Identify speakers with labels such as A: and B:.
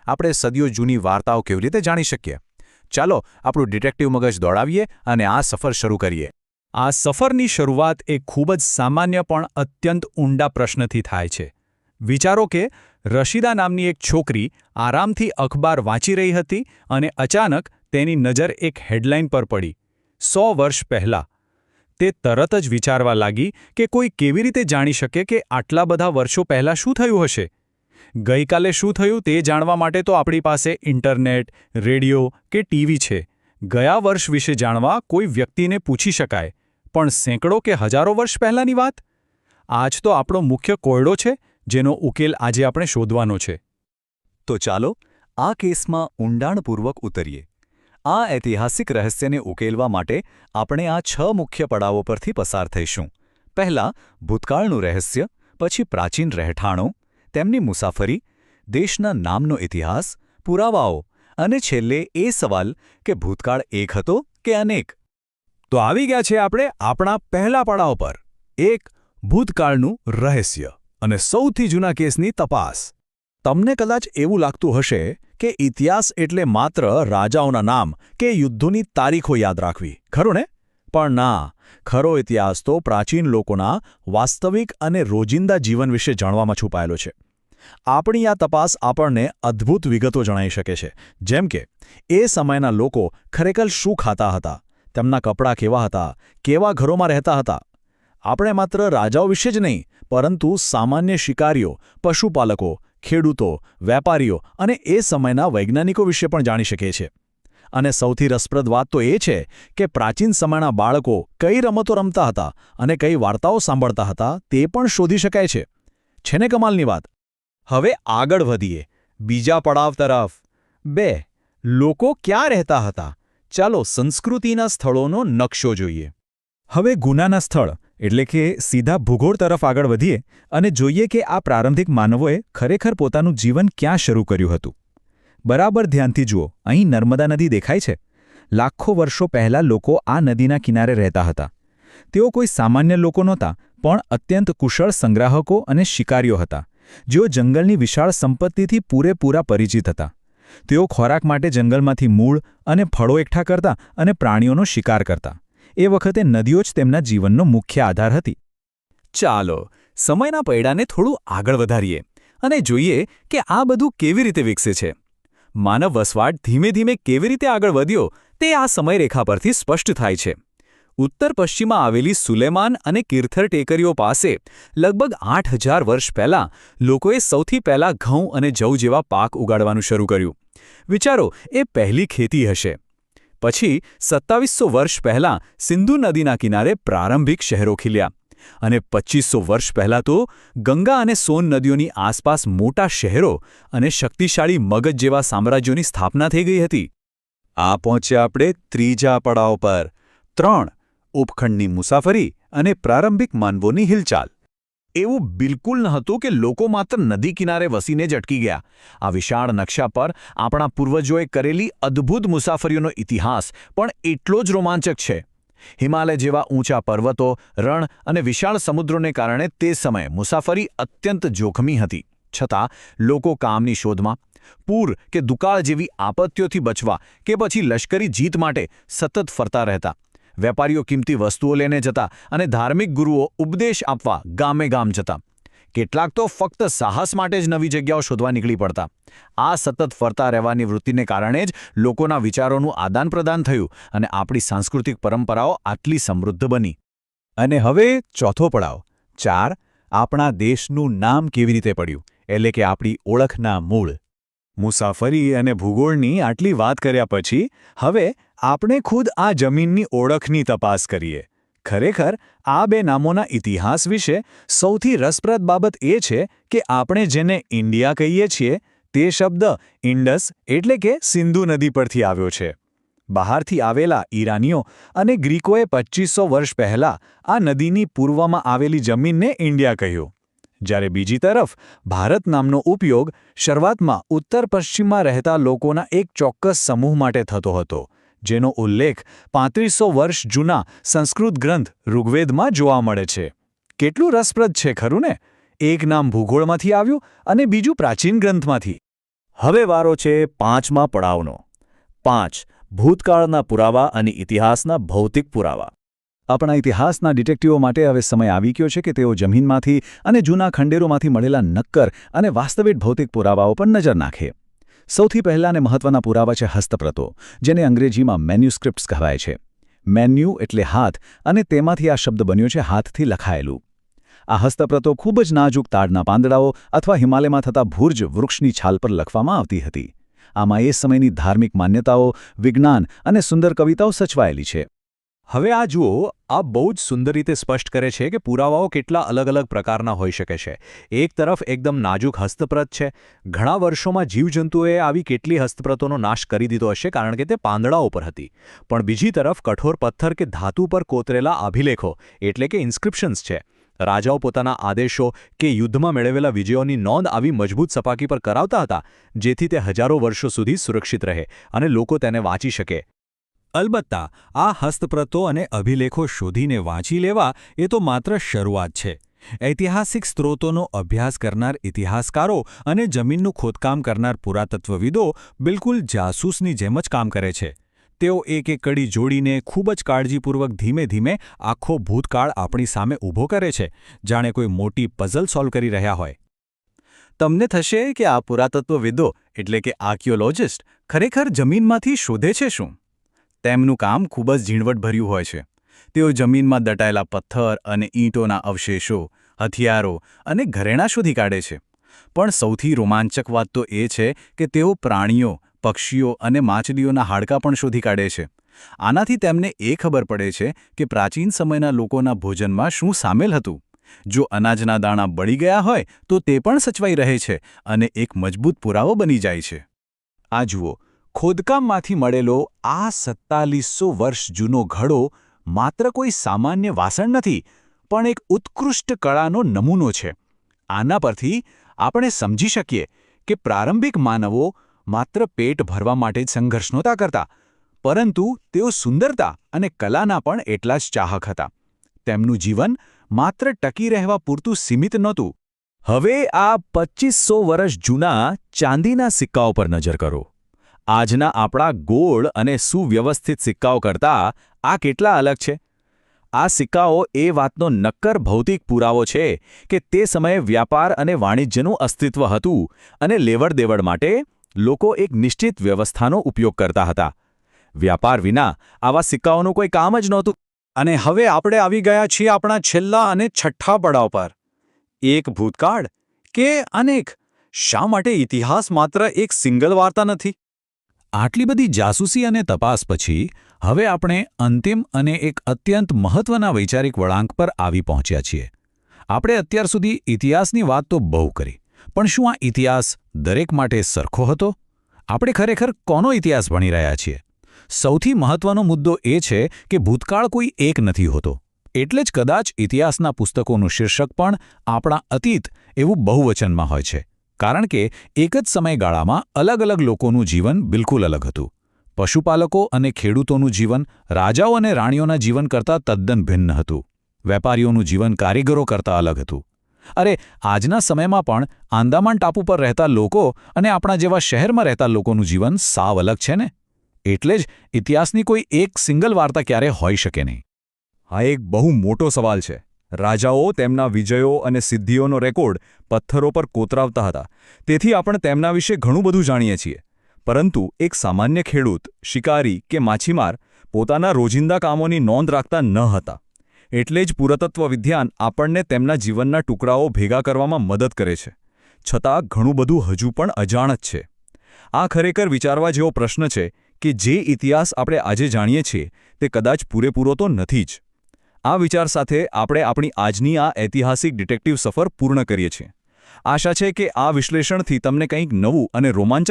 A: આપણે સદીઓ જૂની વાર્તાઓ કેવી રીતે જાણી શકીએ? ચાલો આપણું ડિટેક્ટિવ મગજ દોડાવીએ અને આ સફર શરૂ કરીએ.
B: આ સફરની શરૂઆત એક ખૂબ જ સામાન્ય પણ અત્યંત ઊંડા પ્રશ્નથી થાય છે. વિચારો કે રશીદા નામની એક છોકરી આરામથી અખબાર વાંચી રહી હતી અને અચાનક તેની નજર એક હેડલાઇન પર પડી. 100 વર્ષ પહેલાં. તે તરત જ વિચારવા લાગી કે કોઈ કેવી રીતે જાણી શકે કે આટલા બધા વર્ષો પહેલાં શું થયું હશે? ગઈકાલે શું થયું તે જાણવા માટે તો આપણી પાસે ઇન્ટરનેટ, રેડિયો કે ટીવી છે. ગયા વર્ષ વિશે જાણવા કોઈ વ્યક્તિને પૂછી શકાય, પણ સેંકડો કે હજારો વર્ષ પહેલાંની વાત? આ જ તો આપણો મુખ્ય કોયડો છે, જેનો ઉકેલ આજે આપણે શોધવાનો છે.
C: તો ચાલો આ કેસમાં ઊંડાણપૂર્વક ઉતરીએ. આ ઐતિહાસિક રહસ્યને ઉકેલવા માટે આપણે આ 6 મુખ્ય પડાવો પરથી પસાર થઈશું. પહેલાં ભૂતકાળનું રહસ્ય, પછી પ્રાચીન રહેઠાણો, તેમની મુસાફરી, દેશના નામનો ઇતિહાસ, પુરાવાઓ અને છેલ્લે એ સવાલ કે ભૂતકાળ એક હતો કે અનેક.
B: તો આવી ગયા છે આપણે આપણા પહેલા પડાવ પર. 1. ભૂતકાળનું રહસ્ય અને સૌથી જૂના કેસની તપાસ. તમને કદાચ એવું લાગતું હશે કે ઇતિહાસ એટલે માત્ર રાજાઓના નામ કે યુદ્ધોની તારીખો યાદ રાખવી, ખરું ને? પણ ના, ખરો ઇતિહાસ તો પ્રાચીન લોકોના વાસ્તવિક અને રોજિંદા જીવન વિશે જાણવામાં છુપાયેલો છે. આપણી આ તપાસ આપણને અદ્ભુત વિગતો જણાવી શકે છે, જેમ કે એ સમયના લોકો ખરેખર શું ખાતા હતા, તેમના કપડાં કેવા હતા, કેવા ઘરોમાં રહેતા હતા. આપણે માત્ર રાજાઓ વિશે જ નહીં, પરંતુ સામાન્ય શિકારીઓ, પશુપાલકો, ખેડૂતો, વેપારીઓ અને એ સમયના વૈજ્ઞાનિકો વિશે પણ જાણી શકીએ છીએ. અને સૌથી રસપ્રદ વાત તો એ છે કે પ્રાચીન સમયના બાળકો કઈ રમતો રમતા હતા અને કઈ વાર્તાઓ સાંભળતા હતા તે પણ શોધી શકાય છે. છે ને કમાલની વાત? હવે આગળ વધીએ બીજા પડાવ તરફ. 2. લોકો ક્યાં રહેતા હતા? ચાલો સંસ્કૃતિના સ્થળોનો નકશો જોઈએ. હવે ગુનાના સ્થળ એટલે કે સીધા ભૂગોળ તરફ આગળ વધીએ અને જોઈએ કે આ પ્રારંભિક માનવોએ ખરેખર પોતાનું જીવન ક્યાં શરૂ કર્યું હતું. બરાબર ધ્યાનથી જુઓ, અહીં નર્મદા નદી દેખાય છે. લાખો વર્ષો પહેલાં લોકો આ નદીના કિનારે રહેતા હતા. તેઓ કોઈ સામાન્ય લોકો નહોતા, પણ અત્યંત કુશળ સંગ્રાહકો અને શિકારીઓ હતા, જેઓ જંગલની વિશાળ સંપત્તિથી પૂરેપૂરા પરિચિત હતા. તેઓ ખોરાક માટે જંગલમાંથી મૂળ અને ફળો એકઠા કરતા અને પ્રાણીઓનો શિકાર કરતા. એ વખતે નદીઓ જ તેમના જીવનનો મુખ્ય આધાર હતી. ચાલો સમયના પૈડાને થોડું આગળ વધારીએ અને જોઈએ કે આ બધું કેવી રીતે વિકસે છે. માનવ વસવાટ ધીમે ધીમે કેવી રીતે આગળ વધ્યો તે આ સમયરેખા પરથી સ્પષ્ટ થાય છે. ઉત્તર પશ્ચિમમાં આવેલી સુલેમાન અને કિર્થર ટેકરીઓ પાસે લગભગ 8000 વર્ષ પહેલાં લોકોએ સૌથી પહેલાં ઘઉં અને જવ જેવા પાક ઉગાડવાનું શરૂ કર્યું. વિચારો, એ પહેલી ખેતી હશે. પછી 2700 વર્ષ પહેલાં સિંધુ નદીના કિનારે પ્રારંભિક શહેરો ખીલ્યા અને 2500 વર્ષ પહેલાં તો ગંગા અને સોન નદીઓની આસપાસ મોટા શહેરો અને શક્તિશાળી મગધ જેવા સામ્રાજ્યોની સ્થાપના થઈ ગઈ હતી. આ પહોંચ્યા આપણે ત્રીજા પડાવ પર. 3. ઉપખંડની મુસાફરી અને પ્રારંભિક માનવોની હિલચાલ. એવું બિલકુલ ન હતું કે લોકો માત્ર નદી કિનારે વસીને જ અટકી ગયા. આ વિશાળ નકશા પર આપણા પૂર્વજોએ કરેલી અદ્ભુત મુસાફરીઓનો ઇતિહાસ પણ એટલો જ રોમાંચક છે. હિમાલય જેવા ઊંચા પર્વતો, રણ અને વિશાળ સમુદ્રોને કારણે તે સમયે મુસાફરી અત્યંત જોખમી હતી. છતાં લોકો કામની શોધમાં, પૂર કે દુકાળ જેવી આપત્તિઓથી બચવા કે પછી લશ્કરી જીત માટે સતત ફરતા રહેતા. વેપારીઓ કિંમતી વસ્તુઓ લઈને જતા અને ધાર્મિક ગુરુઓ ઉપદેશ આપવા ગામે ગામ જતા. કેટલાક તો ફક્ત સાહસ માટે જ નવી જગ્યાઓ શોધવા નીકળી પડતા. આ સતત ફરતા રહેવાની વૃત્તિને કારણે જ લોકોના વિચારોનું આદાનપ્રદાન થયું અને આપણી સાંસ્કૃતિક પરંપરાઓ આટલી સમૃદ્ધ બની. અને હવે ચોથો પડાવ. 4. આપણા દેશનું નામ કેવી રીતે પડ્યું, એટલે કે આપણી ઓળખના મૂળ. મુસાફરી અને ભૂગોળની આટલી વાત કર્યા પછી હવે આપણે ખુદ આ જમીનની ઓળખની તપાસ કરીએ. ખરેખર આ બે નામોના ઇતિહાસ વિશે સૌથી રસપ્રદ બાબત એ છે કે આપણે જેને ઇન્ડિયા કહીએ છીએ તે શબ્દ ઇન્ડસ એટલે કે સિંધુ નદી પરથી આવ્યો છે. બહારથી આવેલા ઈરાનીઓ અને ગ્રીકોએ 2500 વર્ષ પહેલાં આ નદીની પૂર્વમાં આવેલી જમીનને ઇન્ડિયા કહ્યું. જ્યારે બીજી તરફ ભારત નામનો ઉપયોગ શરૂઆતમાં ઉત્તર પશ્ચિમમાં રહેતા લોકોના એક ચોક્કસ સમૂહ માટે થતો હતો, જેનો ઉલ્લેખ 3500 વર્ષ જૂના સંસ્કૃત ગ્રંથ ઋગ્વેદમાં જોવા મળે છે. કેટલું રસપ્રદ છે ખરું ને? એક નામ ભૂગોળમાંથી આવ્યું અને બીજું પ્રાચીન ગ્રંથમાંથી. હવે વારો છે 5મા પડાવનો 5 ભૂતકાળના પુરાવા અને ઇતિહાસના ભૌતિક પુરાવા આપણા ઇતિહાસના ડિટેક્ટિવો માટે હવે સમય આવી ગયો છે કે તેઓ જમીનમાંથી અને જૂના ખંડેરોમાંથી મળેલા નક્કર અને વાસ્તવિક ભૌતિક પુરાવાઓ પર નજર નાખે સૌથી પહેલા અને મહત્વના પુરાવા છે હસ્તપ્રતો જેને અંગ્રેજીમાં મેન્યુસ્ક્રિપ્ટ્સ કહેવાય છે મેન્યુ એટલે હાથ અને તેમાંથી આ શબ્દ બન્યો છે હાથથી લખાયેલું આ હસ્તપ્રતો ખૂબ જ નાજુક તાડના પાંદડાઓ અથવા હિમાલયમાં થતા ભુર્જ વૃક્ષની છાલ પર લખવામાં આવતી હતી આમાં એ સમયની ધાર્મિક માન્યતાઓ વિજ્ઞાન અને સુંદર કવિતાઓ સચવાયેલી છે
A: હવે આ જુઓ આ બહુ જ સુંદર રીતે સ્પષ્ટ કરે છે કે પુરાવાઓ કેટલા અલગ અલગ પ્રકારના હોઈ શકે છે એક તરફ એકદમ નાજુક હસ્તપ્રત છે ઘણા વર્ષોમાં જીવજંતુઓએ આવી કેટલી હસ્તપ્રતોનો નાશ કરી દીધો હશે કારણ કે તે પાંદડાઓ પર હતી પણ બીજી તરફ કઠોર પથ્થર કે ધાતુ પર કોતરેલા અભિલેખો એટલે કે ઇન્સ્ક્રિપ્શન્સ છે રાજાઓ પોતાના આદેશો કે યુદ્ધમાં મેળવેલા વિજયોની નોંધ આવી મજબૂત સપાટી પર કરાવતા હતા જેથી તે હજારો વર્ષો સુધી સુરક્ષિત રહે અને લોકો તેને વાંચી શકે
B: અલબત્તા આ હસ્તપ્રતો અને અભિલેખો શોધીને વાંચી લેવા એ તો માત્ર શરૂઆત છે ઐતિહાસિક સ્ત્રોતોનો અભ્યાસ કરનાર ઇતિહાસકારો અને જમીનનું ખોદકામ કરનાર પુરાતત્વવિદો બિલકુલ જાસૂસની જેમ જ કામ કરે છે તેઓ એક કડી જોડીને ખૂબ જ કાળજીપૂર્વક ધીમે ધીમે આખો ભૂતકાળ આપણી સામે ઊભો કરે છે જાણે કોઈ મોટી પઝલ સોલ્વ કરી રહ્યા હોય તમને થશે કે આ પુરાતત્વવિદો એટલે કે આર્કિયોલોજિસ્ટ ખરેખર જમીનમાંથી શોધે છે શું તેમનું કામ ખૂબ જ ઝીણવટભર્યું હોય છે તેઓ જમીનમાં દટાયેલા પથ્થર અને ઈંટોના અવશેષો હથિયારો અને ઘરેણાં શોધી કાઢે છે પણ સૌથી રોમાંચક વાત તો એ છે કે તેઓ પ્રાણીઓ પક્ષીઓ અને માછલીઓના હાડકાં પણ શોધી કાઢે છે આનાથી તેમને એ ખબર પડે છે કે પ્રાચીન સમયના લોકોના ભોજનમાં શું સામેલ હતું જો અનાજના દાણા બળી ગયા હોય તો તે પણ સચવાઈ રહે છે અને એક મજબૂત પુરાવો બની જાય છે આ જુઓ ખોદકામમાંથી મળેલો આ 4700 વર્ષ જૂનો ઘડો માત્ર કોઈ સામાન્ય વાસણ નથી પણ એક ઉત્કૃષ્ટ કળાનો નમૂનો છે આના પરથી આપણે સમજી શકીએ કે પ્રારંભિક માનવો માત્ર પેટ ભરવા માટે જ સંઘર્ષ નહોતા કરતા પરંતુ તેઓ સુંદરતા અને કલાના પણ એટલા જ ચાહક હતા તેમનું જીવન માત્ર ટકી રહેવા પૂરતું સીમિત નહોતું હવે આ 2500 વર્ષ જૂના ચાંદીના સિક્કાઓ પર નજર કરો આજના આપણા ગોળ અને સુવ્યવસ્થિત સિક્કાઓ કરતાં આ કેટલા અલગ છે આ સિક્કાઓ એ વાતનો નક્કર ભૌતિક પુરાવો છે કે તે સમયે વ્યાપાર અને વાણિજ્યનું અસ્તિત્વ હતું અને લેવડદેવડ માટે લોકો એક નિશ્ચિત વ્યવસ્થાનો ઉપયોગ કરતા હતા વ્યાપાર વિના આવા સિક્કાઓનું કોઈ કામ જ નહોતું અને હવે આપણે આવી ગયા છીએ આપણા છેલ્લા અને છઠ્ઠા પડાવ પર એક ભૂતકાળ કે અનેક શા માટે ઇતિહાસ માત્ર એક સિંગલ વાર્તા નથી આટલી બધી જાસૂસી અને તપાસ પછી હવે આપણે અંતિમ અને એક અત્યંત મહત્વના વૈચારિક વળાંક પર આવી પહોંચ્યા છીએ આપણે અત્યાર સુધી ઇતિહાસની વાત તો બહુ કરી પણ શું આ ઇતિહાસ દરેક માટે સરખો હતો આપણે ખરેખર કોનો ઇતિહાસ ભણી રહ્યા છીએ સૌથી મહત્વનો મુદ્દો એ છે કે ભૂતકાળ કોઈ એક નથી હોતો એટલે જ કદાચ ઇતિહાસના પુસ્તકોનું શીર્ષક પણ આપણા અતીત એવું બહુવચનમાં હોય છે કારણ કે એક જ સમયગાળામાં અલગ અલગ લોકોનું જીવન બિલકુલ અલગ હતું પશુપાલકો અને ખેડૂતોનું જીવન રાજાઓ અને રાણીઓના જીવન કરતાં તદ્દન ભિન્ન હતું વેપારીઓનું જીવન કારીગરો કરતાં અલગ હતું અરે આજના સમયમાં પણ આંદામાન ટાપુ પર રહેતા લોકો અને આપણા જેવા શહેરમાં રહેતા લોકોનું જીવન સાવ અલગ છે ને એટલે જ ઇતિહાસની કોઈ એક સિંગલ વાર્તા ક્યારે હોઈ શકે નહીં આ એક બહુ મોટો સવાલ છે રાજાઓ તેમના વિજયો અને સિદ્ધિઓનો રેકોર્ડ પથ્થરો પર કોતરાવતા હતા તેથી આપણે તેમના વિશે ઘણું બધું જાણીએ છીએ પરંતુ એક સામાન્ય ખેડૂત શિકારી કે માછીમાર પોતાના રોજિંદા કામોની નોંધ રાખતા ન હતા એટલે જ પુરાતત્વ વિજ્ઞાન આપણને તેમના જીવનના ટુકડાઓ ભેગા કરવામાં મદદ કરે છે છતાં ઘણું બધું હજુ પણ અજાણ જ છે આ ખરેખર વિચારવા જેવો પ્રશ્ન છે કે જે ઇતિહાસ આપણે આજે જાણીએ છીએ તે કદાચ પૂરેપૂરો તો નથી જ આ વિચાર સાથે આપણે આપણી આજની આ ઐતિહાસિક ડિટેક્ટિવ સફર પૂર્ણ કરીએ છીએ આશા છે કે આ વિશ્લેષણથી તમને કંઈક નવું અને રોમાંચક